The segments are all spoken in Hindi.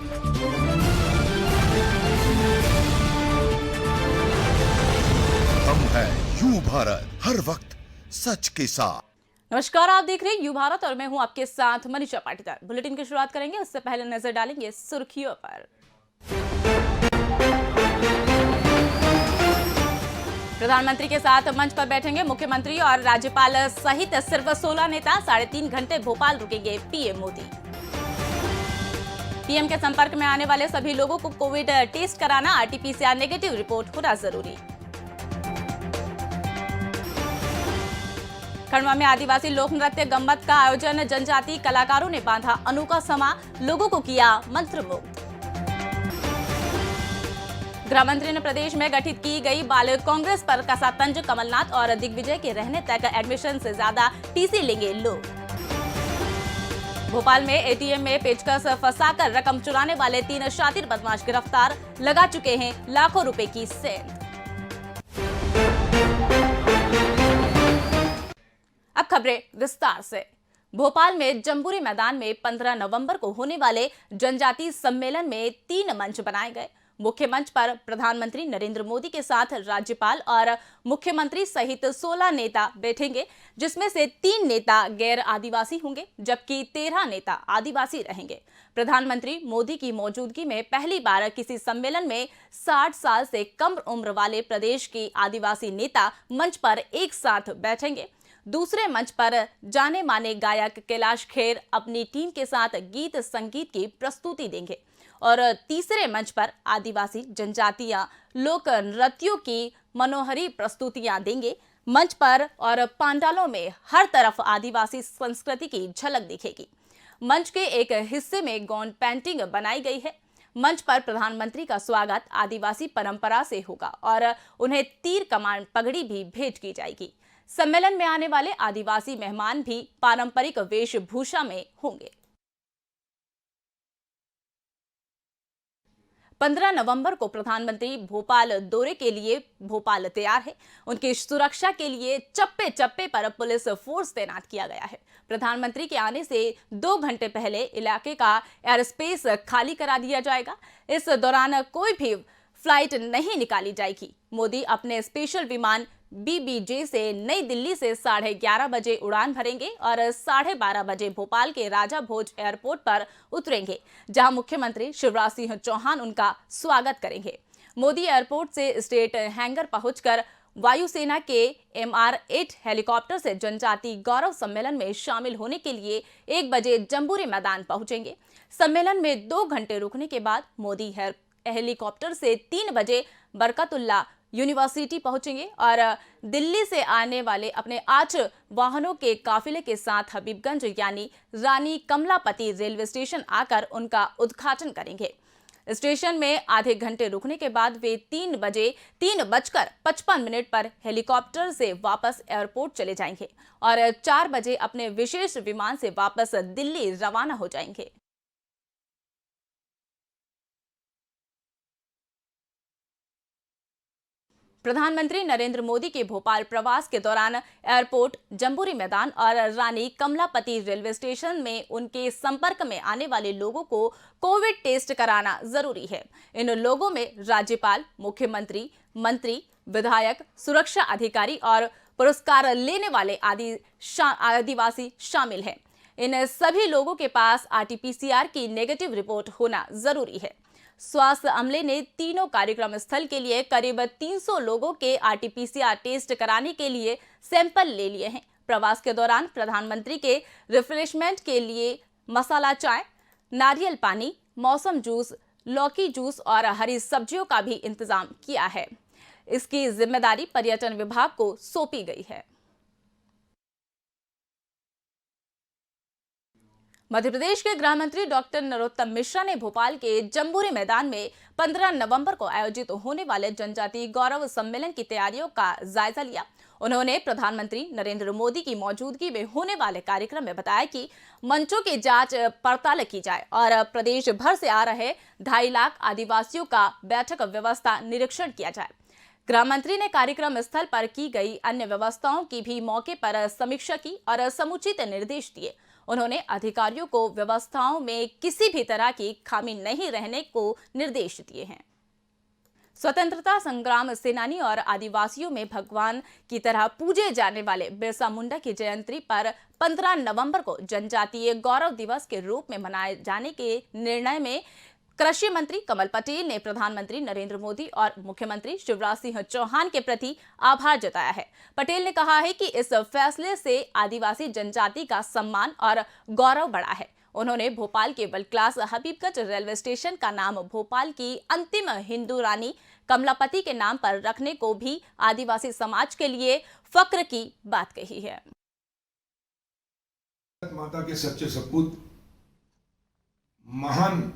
हम हैं यू भारत, हर वक्त सच के साथ। नमस्कार, आप देख रहे हैं यू भारत और मैं हूं आपके साथ मनीषा पाटीदार। बुलेटिन की शुरुआत करेंगे, उससे पहले नजर डालेंगे सुर्खियों पर। प्रधानमंत्री के साथ मंच पर बैठेंगे मुख्यमंत्री और राज्यपाल सहित सिर्फ 16 नेता। 3.5 घंटे भोपाल रुकेंगे पीएम मोदी। पीएम के संपर्क में आने वाले सभी लोगों को कोविड टेस्ट कराना, आरटीपीसीआर नेगेटिव रिपोर्ट होना जरूरी। खंडवा में आदिवासी लोक नृत्य गम्मत का आयोजन, जनजातीय कलाकारों ने बांधा अनोखा समा, लोगों को किया मंत्रमुग्ध। गृह मंत्री ने प्रदेश में गठित की गई बाल कांग्रेस पर कसा तंज, कमलनाथ और दिग्विजय के रहने तक एडमिशन से ज्यादा टीसी लेंगे लोग। भोपाल में एटीएम में पेचकस फंसाकर रकम चुराने वाले 3 शातिर बदमाश गिरफ्तार, लगा चुके हैं लाखों रुपए की सेंध। अब खबरें विस्तार से। भोपाल में जम्बूरी मैदान में 15 नवंबर को होने वाले जनजातीय सम्मेलन में 3 मंच बनाए गए। मुख्य मंच पर प्रधानमंत्री नरेंद्र मोदी के साथ राज्यपाल और मुख्यमंत्री सहित 16 नेता बैठेंगे, जिसमें से 3 नेता गैर आदिवासी होंगे जबकि 13 नेता आदिवासी रहेंगे। प्रधानमंत्री मोदी की मौजूदगी में पहली बार किसी सम्मेलन में 60 साल से कम उम्र वाले प्रदेश के आदिवासी नेता मंच पर एक साथ बैठेंगे। दूसरे मंच पर जाने माने गायक कैलाश खेर अपनी टीम के साथ गीत संगीत की प्रस्तुति देंगे और तीसरे मंच पर आदिवासी जनजातीय लोक नृत्यों की मनोहरी प्रस्तुतियां देंगे। मंच पर और पंडालों में हर तरफ आदिवासी संस्कृति की झलक दिखेगी। मंच के एक हिस्से में गौन पेंटिंग बनाई गई है। मंच पर प्रधानमंत्री का स्वागत आदिवासी परंपरा से होगा और उन्हें तीर कमान पगड़ी भी भेंट की जाएगी। सम्मेलन में आने वाले आदिवासी मेहमान भी पारंपरिक वेशभूषा में होंगे। 15 नवंबर को प्रधानमंत्री भोपाल दौरे के लिए भोपाल तैयार है। उनकी सुरक्षा के लिए चप्पे चप्पे पर पुलिस फोर्स तैनात किया गया है। प्रधानमंत्री के आने से 2 घंटे पहले इलाके का एयर स्पेस खाली करा दिया जाएगा। इस दौरान कोई भी फ्लाइट नहीं निकाली जाएगी। मोदी अपने स्पेशल विमान बीबीजे से नई दिल्ली से 11:30 बजे उड़ान भरेंगे और 12:30 बजे भोपाल के राजा भोज एयरपोर्ट पर उतरेंगे, जहां मुख्यमंत्री शिवराज सिंह चौहान उनका स्वागत करेंगे। मोदी एयरपोर्ट से स्टेट हैंगर पहुंचकर वायुसेना के MR-8 हेलीकॉप्टर से जनजातीय गौरव सम्मेलन में शामिल होने के लिए 1 बजे जम्बूरी मैदान पहुंचेंगे। सम्मेलन में 2 घंटे रुकने के बाद मोदी हेलीकॉप्टर से 3 बजे बरकतुल्ला यूनिवर्सिटी पहुंचेंगे और दिल्ली से आने वाले अपने 8 वाहनों के काफिले के साथ हबीबगंज यानी रानी कमलापति रेलवे स्टेशन आकर उनका उद्घाटन करेंगे। स्टेशन में आधे घंटे रुकने के बाद वे 3:55 पर हेलीकॉप्टर से वापस एयरपोर्ट चले जाएंगे और 4 बजे अपने विशेष विमान से वापस दिल्ली रवाना हो जाएंगे। प्रधानमंत्री नरेंद्र मोदी के भोपाल प्रवास के दौरान एयरपोर्ट, जम्बूरी मैदान और रानी कमलापति रेलवे स्टेशन में उनके संपर्क में आने वाले लोगों को कोविड टेस्ट कराना जरूरी है। इन लोगों में राज्यपाल, मुख्यमंत्री, मंत्री, विधायक, सुरक्षा अधिकारी और पुरस्कार लेने वाले आदिवासी शामिल हैं। इन सभी लोगों के पास आरटीपीसीआर की नेगेटिव रिपोर्ट होना जरूरी है। स्वास्थ्य अमले ने तीनों कार्यक्रम स्थल के लिए करीब 300 लोगों के आरटीपीसीआर टेस्ट कराने के लिए सैंपल ले लिए हैं। प्रवास के दौरान प्रधानमंत्री के रिफ्रेशमेंट के लिए मसाला चाय, नारियल पानी, मौसम जूस, लौकी जूस और हरी सब्जियों का भी इंतजाम किया है। इसकी जिम्मेदारी पर्यटन विभाग को सौंपी गई है। मध्य प्रदेश के गृह मंत्री डॉक्टर नरोत्तम मिश्रा ने भोपाल के जम्बूरी मैदान में 15 नवंबर को आयोजित होने वाले जनजातीय गौरव सम्मेलन की तैयारियों का जायजा लिया। उन्होंने प्रधानमंत्री नरेंद्र मोदी की मौजूदगी में होने वाले कार्यक्रम में बताया कि मंचों की जांच पड़ताल की जाए और प्रदेश भर से आ रहे 2.5 लाख आदिवासियों का बैठक व्यवस्था निरीक्षण किया जाए। गृह मंत्री ने कार्यक्रम स्थल पर की गई अन्य व्यवस्थाओं की भी मौके पर समीक्षा की और समुचित निर्देश दिए। उन्होंने अधिकारियों को व्यवस्थाओं में किसी भी तरह की खामी नहीं रहने को निर्देश दिए हैं। स्वतंत्रता संग्राम सेनानी और आदिवासियों में भगवान की तरह पूजे जाने वाले बिरसा मुंडा की जयंती पर 15 नवंबर को जनजातीय गौरव दिवस के रूप में मनाए जाने के निर्णय में कृषि मंत्री कमल पटेल ने प्रधानमंत्री नरेंद्र मोदी और मुख्यमंत्री शिवराज सिंह चौहान के प्रति आभार जताया है। पटेल ने कहा है कि इस फैसले से आदिवासी जनजाति का सम्मान और गौरव बढ़ा है। उन्होंने भोपाल के world class Habibganj railway station का नाम भोपाल की अंतिम हिंदू रानी कमलापति के नाम पर रखने को भी आदिवासी समाज के लिए फक्र की बात कही है। माता के सच्चे सपूत, महान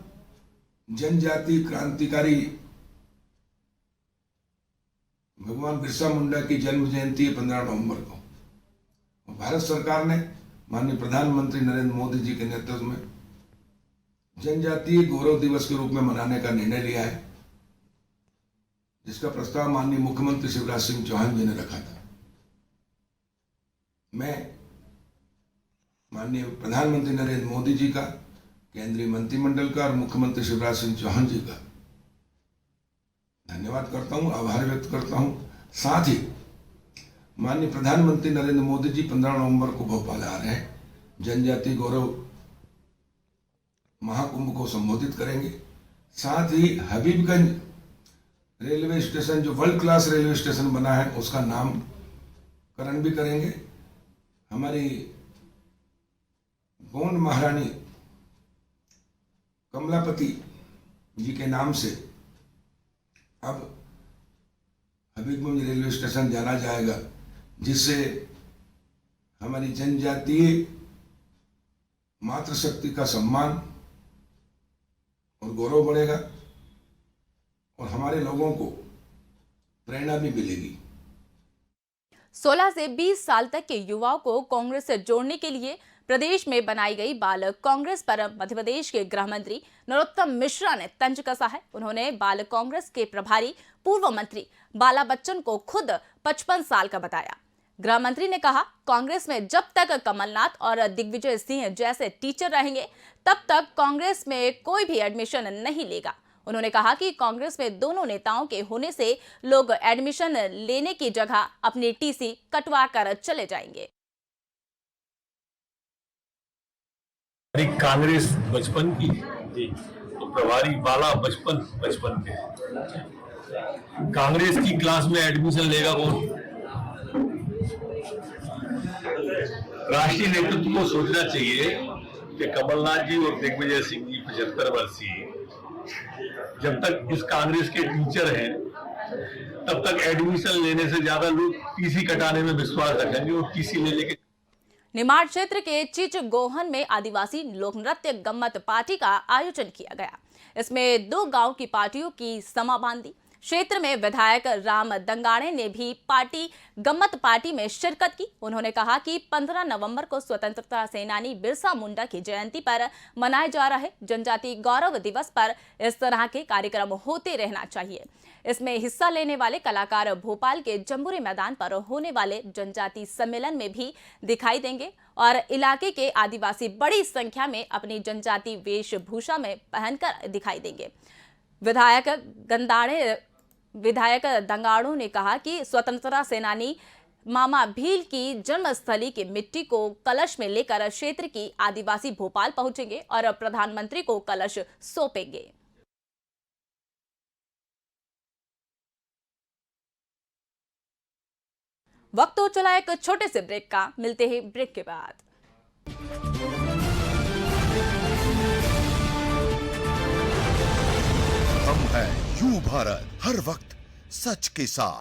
जनजाति क्रांतिकारी भगवान बिरसा मुंडा की जन्म जयंती है 15 नवंबर को। भारत सरकार ने माननीय प्रधानमंत्री नरेंद्र मोदी जी के नेतृत्व में जनजातीय गौरव दिवस के रूप में मनाने का निर्णय लिया है, जिसका प्रस्ताव माननीय मुख्यमंत्री शिवराज सिंह चौहान जी ने रखा था। मैं माननीय प्रधानमंत्री नरेंद्र मोदी जी का, केंद्रीय मंत्रिमंडल का और मुख्यमंत्री शिवराज सिंह चौहान जी का धन्यवाद करता हूं, आभार व्यक्त करता हूं। साथ ही माननीय प्रधानमंत्री नरेंद्र मोदी जी 15 नवंबर को भोपाल आ रहे हैं, जनजातीय गौरव महाकुंभ को संबोधित करेंगे। साथ ही हबीबगंज रेलवे स्टेशन, जो वर्ल्ड क्लास रेलवे स्टेशन बना है, उसका नामकरण भी करेंगे। हमारी गोंड महारानी कमलापति जी के नाम से अब हबीबगंज रेलवे स्टेशन जाना जाएगा, जिससे हमारी जनजातीय मातृशक्ति का सम्मान और गौरव बढ़ेगा और हमारे लोगों को प्रेरणा भी मिलेगी। 16 से 20 साल तक के युवाओं को कांग्रेस से जोड़ने के लिए प्रदेश में बनाई गई बाल कांग्रेस पर मध्य प्रदेश के गृह मंत्री नरोत्तम मिश्रा ने तंज कसा है। उन्होंने बाल कांग्रेस के प्रभारी पूर्व मंत्री बाला बच्चन को खुद 55 साल का बताया। गृह मंत्री ने कहा, कांग्रेस में जब तक कमलनाथ और दिग्विजय सिंह जैसे टीचर रहेंगे तब तक कांग्रेस में कोई भी एडमिशन नहीं लेगा। उन्होंने कहा कि कांग्रेस में दोनों नेताओं के होने से लोग एडमिशन लेने की जगह अपनी टीसी कटवा कर चले जाएंगे। कांग्रेस बचपन की तो प्रभारी बाला बचपन के। कांग्रेस की क्लास में एडमिशन लेगा कौन? राष्ट्रीय नेतृत्व को सोचना चाहिए कि कमलनाथ जी और दिग्विजय सिंह जी 75 वर्षीय जब तक इस कांग्रेस के टीचर हैं तब तक एडमिशन लेने से ज्यादा लोग टीसी कटाने में विश्वास रखेंगे और टीसी ले लेके। निमाड़ क्षेत्र के चिचगोहन में आदिवासी लोक नृत्य गम्मत पार्टी का आयोजन किया गया। इसमें 2 गांव की पार्टियों की समा बांधी। क्षेत्र में विधायक राम दंगाड़े ने भी गम्मत पार्टी में शिरकत की। उन्होंने कहा कि 15 नवंबर को स्वतंत्रता सेनानी बिरसा मुंडा की जयंती पर मनाए जा रहे जनजातीय गौरव दिवस पर इस तरह के कार्यक्रम होते रहना चाहिए। इसमें हिस्सा लेने वाले कलाकार भोपाल के जंबूरी मैदान पर होने वाले जनजातीय सम्मेलन में भी दिखाई देंगे और इलाके के आदिवासी बड़ी संख्या में अपनी जनजातीय वेशभूषा में पहनकर दिखाई देंगे। विधायक दंगाड़ों ने कहा कि स्वतंत्रता सेनानी मामा भील की जन्मस्थली की मिट्टी को कलश में लेकर क्षेत्र की आदिवासी भोपाल पहुंचेंगे और प्रधानमंत्री को कलश सौंपेंगे। वक्त हो चला एक छोटे से ब्रेक का, मिलते हैं ब्रेक के बाद। हम हैं यू भारत, हर वक्त सच के साथ।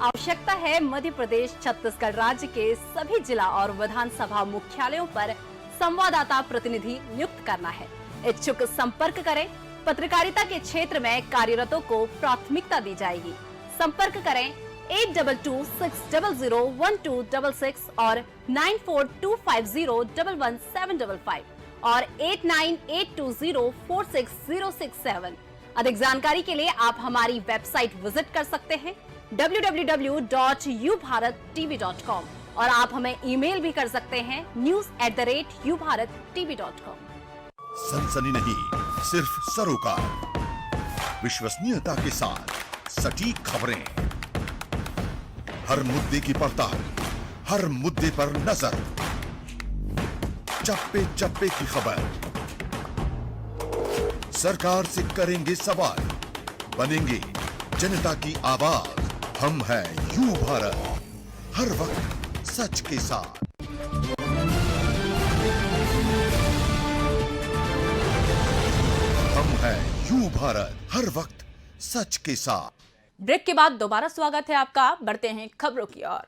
आवश्यकता है मध्य प्रदेश छत्तीसगढ़ राज्य के सभी जिला और विधानसभा मुख्यालयों पर संवाददाता प्रतिनिधि नियुक्त करना है। इच्छुक संपर्क करें। पत्रकारिता के क्षेत्र में कार्यरतों को प्राथमिकता दी जाएगी। संपर्क करें 8226001266 और 9425011755 और 8982046067। अधिक जानकारी के लिए आप हमारी वेबसाइट विजिट कर सकते हैं www.ubharattv.com और आप हमें ईमेल भी कर सकते हैं news@ubharattv.com। सनसनी नहीं, सिर्फ सरोकार, विश्वसनीयता के साथ सटीक खबरें, हर मुद्दे की पड़ताल, हर मुद्दे पर नजर, चप्पे चप्पे की खबर, सरकार से करेंगे सवाल, बनेंगे जनता की आवाज। हम हैं यू भारत, हर वक्त सच के साथ। हम हैं यू भारत, हर वक्त सच के साथ। ब्रेक के बाद दोबारा स्वागत है आपका। बढ़ते हैं खबरों की ओर।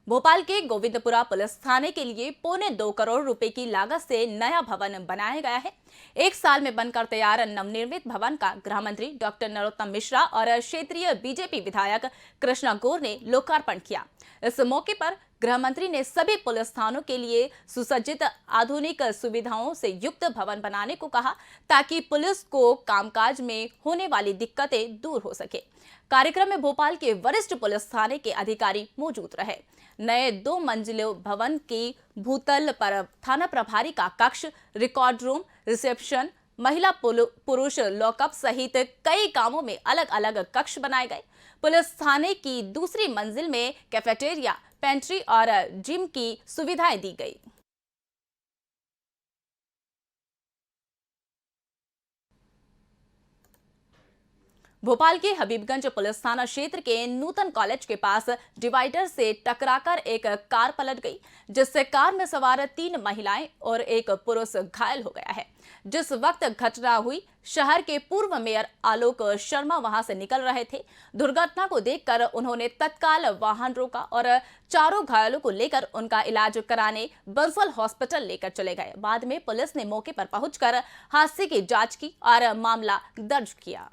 भोपाल के गोविंदपुरा पुलिस थाने के लिए 2.25 करोड़ रुपए की लागत से नया भवन बनाया गया है। 1 साल में बनकर तैयार नवनिर्मित भवन का गृह मंत्री डॉक्टर नरोत्तम मिश्रा और क्षेत्रीय बीजेपी विधायक कृष्णा गौर ने लोकार्पण किया। इस मौके पर गृह मंत्री ने सभी पुलिस थानों के लिए सुसज्जित आधुनिक सुविधाओं से युक्त भवन बनाने को कहा, ताकि पुलिस को कामकाज में होने वाली दिक्कतें दूर हो सके। कार्यक्रम में भोपाल के वरिष्ठ पुलिस थाने के अधिकारी मौजूद रहे। नए 2 मंजिलों भवन की भूतल पर थाना प्रभारी का कक्ष, रिकॉर्ड रूम, रिसेप्शन, महिला पुरुष लॉकअप सहित कई कामों में अलग अलग कक्ष बनाए गए। पुलिस थाने की दूसरी मंजिल में कैफेटेरिया, पेंट्री और जिम की सुविधाएं दी गई। भोपाल के हबीबगंज पुलिस थाना क्षेत्र के नूतन कॉलेज के पास डिवाइडर से टकराकर एक कार पलट गई, जिससे कार में सवार 3 महिलाएं और एक पुरुष घायल हो गया है। जिस वक्त घटना हुई, शहर के पूर्व मेयर आलोक शर्मा वहां से निकल रहे थे। दुर्घटना को देखकर उन्होंने तत्काल वाहन रोका और चारों घायलों को लेकर उनका इलाज कराने बंसल हॉस्पिटल लेकर चले गए। बाद में पुलिस ने मौके पर पहुंचकर हादसे की जांच की और मामला दर्ज किया।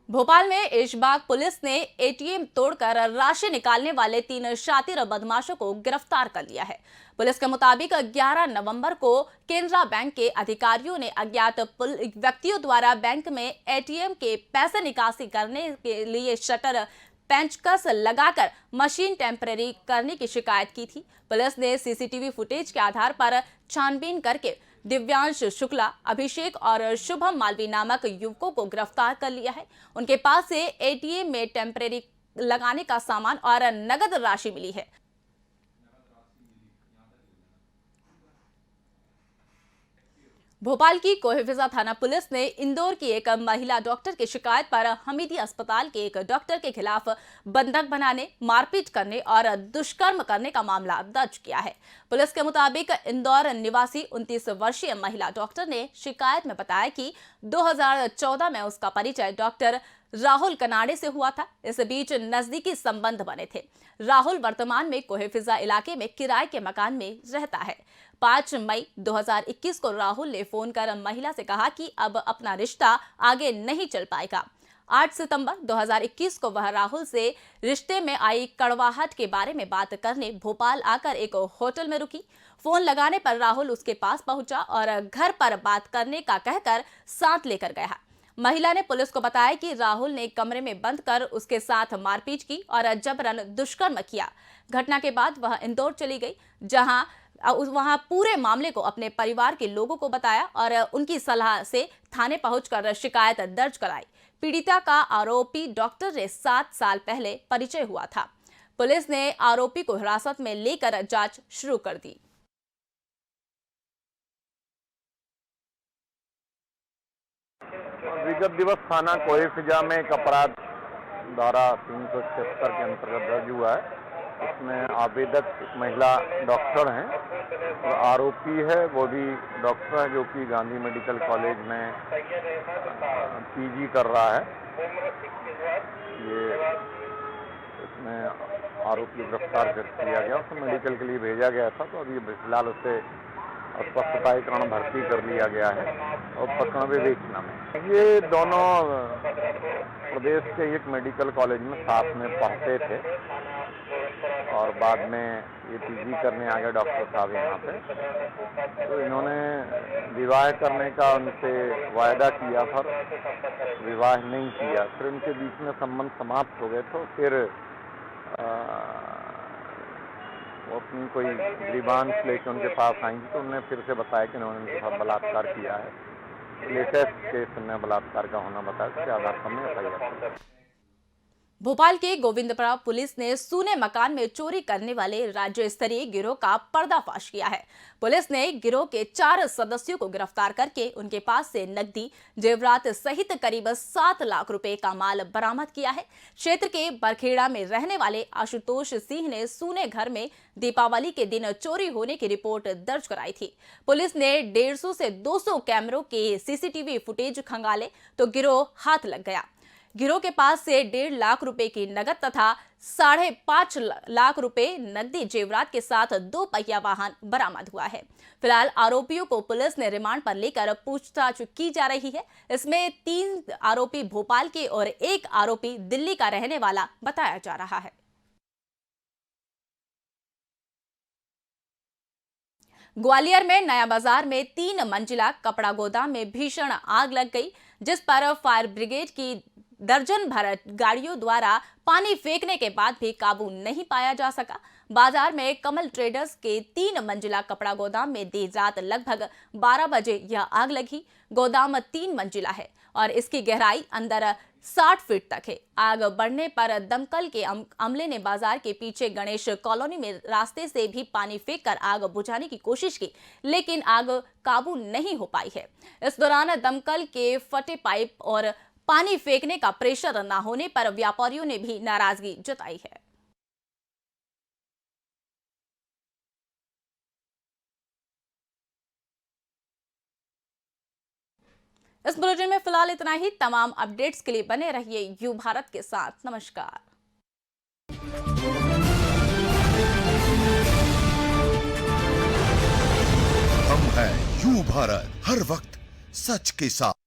भोपाल में ऐशबाग पुलिस ने एटीएम तोड़कर राशि निकालने वाले 3 शातिर बदमाशों को गिरफ्तार कर लिया है। पुलिस के मुताबिक 11 नवंबर को केनरा बैंक के अधिकारियों ने अज्ञात व्यक्तियों द्वारा बैंक में एटीएम के पैसे निकासी करने के लिए शटर पेंचकस लगाकर मशीन टेम्परेरी करने की शिकायत की थी। पुलिस ने सीसीटीवी फुटेज के आधार पर छानबीन करके दिव्यांश शुक्ला, अभिषेक और शुभम मालवी नामक युवकों को गिरफ्तार कर लिया है। उनके पास से एटीएम में टेम्परेरी लगाने का सामान और नगद राशि मिली है। भोपाल की कोहेफिजा थाना पुलिस ने इंदौर की एक महिला डॉक्टर की शिकायत पर हमीदी अस्पताल के एक डॉक्टर के खिलाफ बंधक बनाने, मारपीट करने और दुष्कर्म करने का मामला दर्ज किया है। पुलिस के मुताबिक इंदौर निवासी 29 वर्षीय महिला डॉक्टर ने शिकायत में बताया कि 2014 में उसका परिचय डॉक्टर राहुल कनाडे से हुआ था। इस बीच नजदीकी संबंध बने थे। राहुल वर्तमान में कोहेफिजा इलाके में किराए के मकान में रहता है। 5 मई 2021 को राहुल ने फोन कर महिला से कहा कि अब अपना रिश्ता आगे नहीं चल पाएगा। 8 सितंबर 2021 को वह राहुल से रिश्ते में आई कड़वाहट के बारे में बात करने भोपाल आकर एक होटल में रुकी। फोन लगाने पर राहुल उसके पास पहुंचा और घर पर बात करने का कहकर साथ लेकर गया। महिला ने पुलिस को बताया कि राहुल ने कमरे में बंद कर उसके साथ मारपीट की और जबरन दुष्कर्म किया। घटना के बाद वह इंदौर चली गई, जहां वहां पूरे मामले को अपने परिवार के लोगों को बताया और उनकी सलाह से थाने पहुंचकर शिकायत दर्ज कराई। पीड़िता का आरोपी डॉक्टर से 7 साल पहले परिचय हुआ था। पुलिस ने आरोपी को हिरासत में लेकर जांच शुरू कर दी। विगत दिवस थाना कोहेफिजा में एक अपराध धारा 376 के अंतर्गत दर्ज हुआ है। इसमें आवेदक एक महिला डॉक्टर हैं और आरोपी है वो भी डॉक्टर है, जो कि गांधी मेडिकल कॉलेज में पीजी कर रहा है। ये इसमें आरोपी गिरफ्तार कर लिया गया, उसको मेडिकल के लिए भेजा गया था, तो अभी फिलहाल उससे अस्पतालीकरण भर्ती कर लिया गया है और प्रकरण विवेचना में। ये दोनों प्रदेश के एक मेडिकल कॉलेज में साथ में पढ़ते थे और बाद में ये पीजी करने आ गए डॉक्टर साहब यहाँ पे। तो इन्होंने विवाह करने का उनसे वायदा किया था, विवाह नहीं किया, फिर उनके बीच में संबंध समाप्त हो गए। तो फिर वो अपनी कोई ग्रीवांस लेके उनके पास आएंगी, तो उन्होंने फिर से बताया कि उन्होंने उनके साथ बलात्कार किया है। लेटेस्ट केस में बलात्कार का होना बताया, उसके आधार पर हमने एफआईआर। भोपाल के गोविंदपुरा पुलिस ने सूने मकान में चोरी करने वाले राज्य स्तरीय गिरोह का पर्दाफाश किया है। पुलिस ने गिरोह के 4 सदस्यों को गिरफ्तार करके उनके पास से नकदी, जेवरात सहित करीब 7 लाख रुपए का माल बरामद किया है। क्षेत्र के बरखेड़ा में रहने वाले आशुतोष सिंह ने सूने घर में दीपावली के दिन चोरी होने की रिपोर्ट दर्ज कराई थी। पुलिस ने 150 से 200 कैमरों के सीसीटीवी फुटेज खंगाले तो गिरोह हाथ लग गया। गिरोह के पास से 1.5 लाख रुपए की नकद तथा 5.5 लाख रुपए नकदी जेवरात के साथ 2 पहिया वाहन बरामद हुआ है। फिलहाल आरोपियों को पुलिस ने रिमांड पर लेकर पूछताछ की जा रही है। इसमें 3 आरोपी भोपाल के और 1 आरोपी दिल्ली का रहने वाला बताया जा रहा है। ग्वालियर में नया बाजार में 3 मंजिला कपड़ा गोदाम में भीषण आग लग गई, जिस पर फायर ब्रिगेड की दर्जन भर गाड़ियों द्वारा पानी फेंकने के बाद भी काबू नहीं पाया जा सका। बाजार में कमल ट्रेडर्स के 3 मंजिला कपड़ा गोदाम में देर रात लगभग 12 बजे यह आग लगी। गोदाम 3 मंजिला है और इसकी गहराई अंदर 60 फीट तक है। आग बढ़ने पर दमकल के अमले ने बाजार के पीछे गणेश कॉलोनी में रास्ते से भी पानी फेंककर आग बुझाने की कोशिश की, लेकिन आग काबू नहीं हो पाई है। इस दौरान दमकल के फटे पाइप और पानी फेंकने का प्रेशर न होने पर व्यापारियों ने भी नाराजगी जताई है। इस बुलेटिन में फिलहाल इतना ही। तमाम अपडेट्स के लिए बने रहिए यू भारत के साथ। नमस्कार। हम हैं यू भारत, हर वक्त सच के साथ।